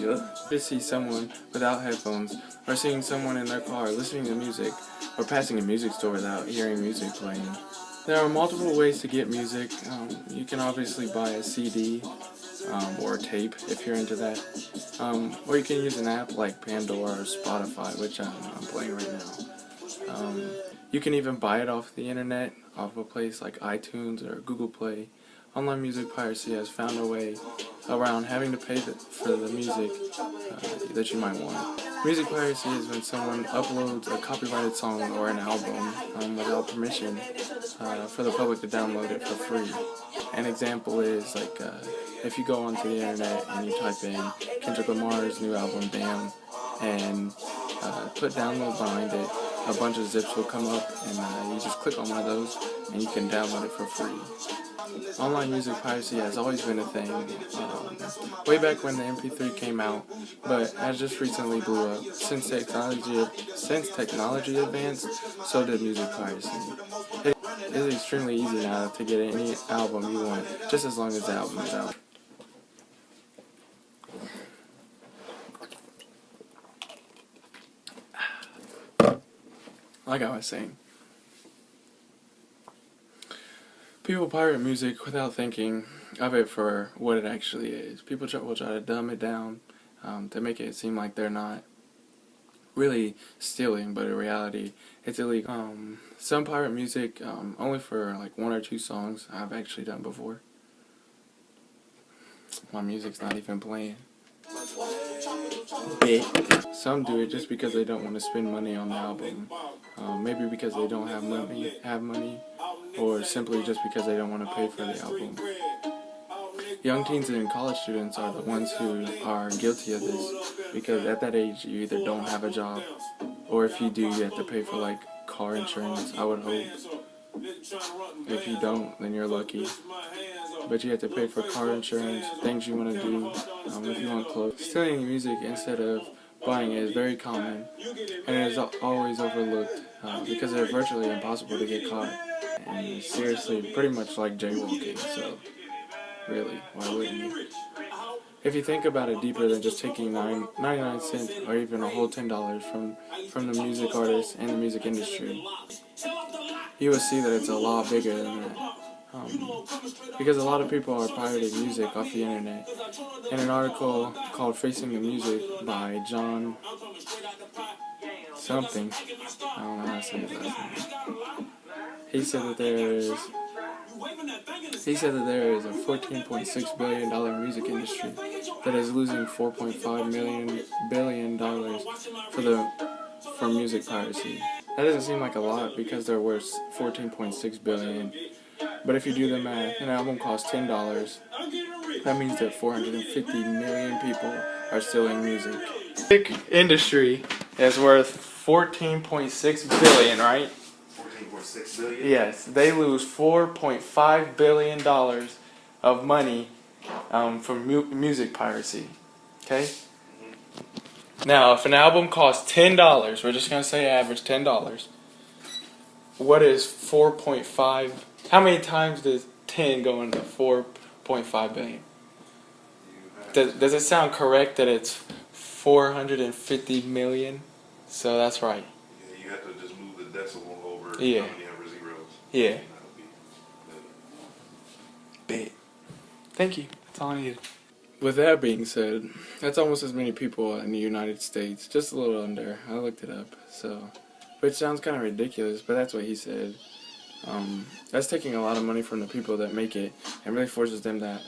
To see someone without headphones, or seeing someone in their car listening to music, or passing a music store without hearing music playing. There are multiple ways to get music. You can obviously buy a CD or a tape if you're into that. Or you can use an app like Pandora or Spotify, which I'm playing right now. You can even buy it off the internet, off a place like iTunes or Google Play. Online music piracy has found a way around having to pay for the music that you might want. Music piracy is when someone uploads a copyrighted song or an album without permission for the public to download it for free. An example is like if you go onto the internet and you type in Kendrick Lamar's new album Damn and put download behind it, a bunch of zips will come up and you just click on one of those and you can download it for free. Online music piracy has always been a thing, way back when the MP3 came out, but has just recently blew up. Since technology advanced, so did music piracy. It is extremely easy now to get any album you want, just as long as the album is out. Like I was saying, people pirate music without thinking of it for what it actually is. People will try to dumb it down to make it seem like they're not really stealing, but in reality, it's illegal. Some pirate music, only for like 1 or 2 songs, I've actually done before. My music's not even playing. Some do it just because they don't want to spend money on the album. Maybe because they don't have money, or simply just because they don't want to pay for the album. Young teens and college students are the ones who are guilty of this, because at that age you either don't have a job, or if you do, you have to pay for like car insurance, I would hope. If you don't, then you're lucky. But you have to pay for car insurance, things you want to do, if you want clothes. Stealing music instead of buying it is very common, and it is always overlooked because they're virtually impossible to get caught. And seriously, pretty much like jaywalking, so really, why wouldn't you? If you think about it deeper than just taking 99 cents or even a whole $10 from the music artist and the music industry, you will see that it's a lot bigger than that. Because a lot of people are pirating music off the internet. In an article called Facing the Music by John something, I don't know how to say his last name, he said that there is a $14.6 billion music industry that is losing $4.5 billion from music piracy. That doesn't seem like a lot because they're worth $14.6 billion. But if you do the math, an album costs $10. That means that 450 million people are stealing music. The music industry is worth $14.6 billion, right? 14.6 billion? Yes, they lose $4.5 billion of money from music piracy. Okay? Now, if an album costs $10, we're just going to say average $10, what is 4.5? How many times does 10 go into 4.5 billion? Does it sound correct that it's 450 million? So that's right. Yeah, you have to just move the decimal over how Yeah. many ever zeros. Yeah. Big. Thank you. That's all I needed. With that being said, that's almost as many people in the United States. Just a little under. I looked it up. So, which sounds kind of ridiculous, but that's what he said. That's taking a lot of money from the people that make it and really forces them to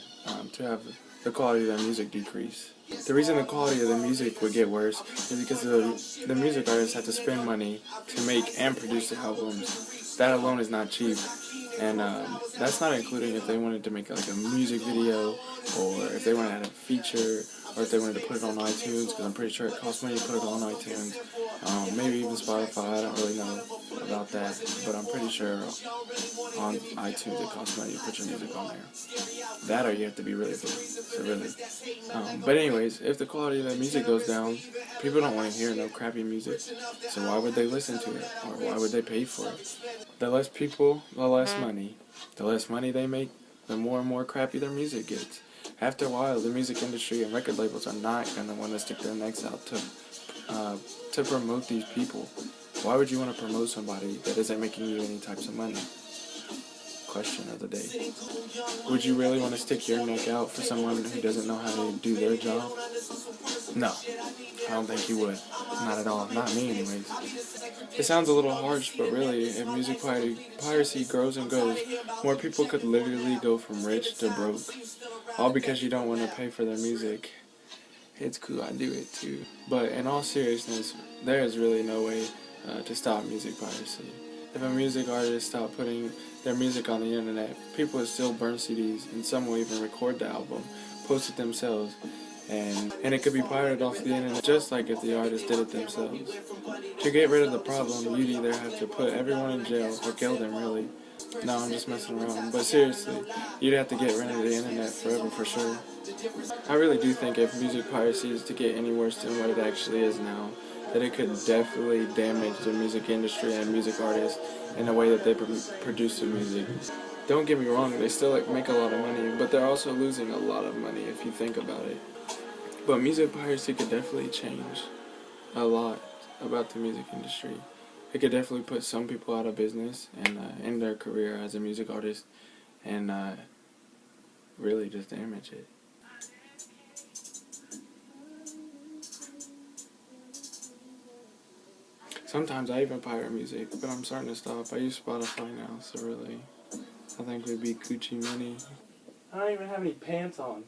have the quality of their music decrease. The reason the quality of the music would get worse is because the music artists have to spend money to make and produce the albums. That alone is not cheap, and that's not including if they wanted to make like a music video, or if they wanted to add a feature, or if they wanted to put it on iTunes, because I'm pretty sure it costs money to put it on iTunes. Maybe even Spotify, I don't really know about that, but I'm pretty sure on iTunes it costs money to put your music on there. That or you have to be really big, so really. But anyways, if the quality of the music goes down, people don't want to hear no crappy music, so why would they listen to it, or why would they pay for it? The less people, the less money. The less money they make, the more and more crappy their music gets. after a while, the music industry and record labels are not going to want to stick their necks out to promote these people. Why would you want to promote somebody that isn't making you any types of money? Question of the day. Would you really want to stick your neck out for someone who doesn't know how to do their job? No, I don't think you would. Not at all. Not me, anyways. It sounds a little harsh, but really, if music piracy grows and goes, more people could literally go from rich to broke. All because you don't want to pay for their music. It's cool, I do it too. But in all seriousness, there is really no way to stop music piracy. If a music artist stopped putting their music on the internet, people would still burn CDs, and some will even record the album, post it themselves, and it could be pirated off the internet just like if the artist did it themselves. To get rid of the problem, you'd either have to put everyone in jail or kill them, really. No, I'm just messing around. But seriously, you'd have to get rid of the internet forever for sure. I really do think if music piracy is to get any worse than what it actually is now, that it could definitely damage the music industry and music artists in the way that they produce their music. Don't get me wrong, they still make a lot of money, but they're also losing a lot of money if you think about it. But music piracy could definitely change a lot about the music industry. It could definitely put some people out of business and end their career as a music artist and really just damage it. Sometimes I even pirate music, but I'm starting to stop. I use Spotify now, so really, I think we'd be Gucci money. I don't even have any pants on.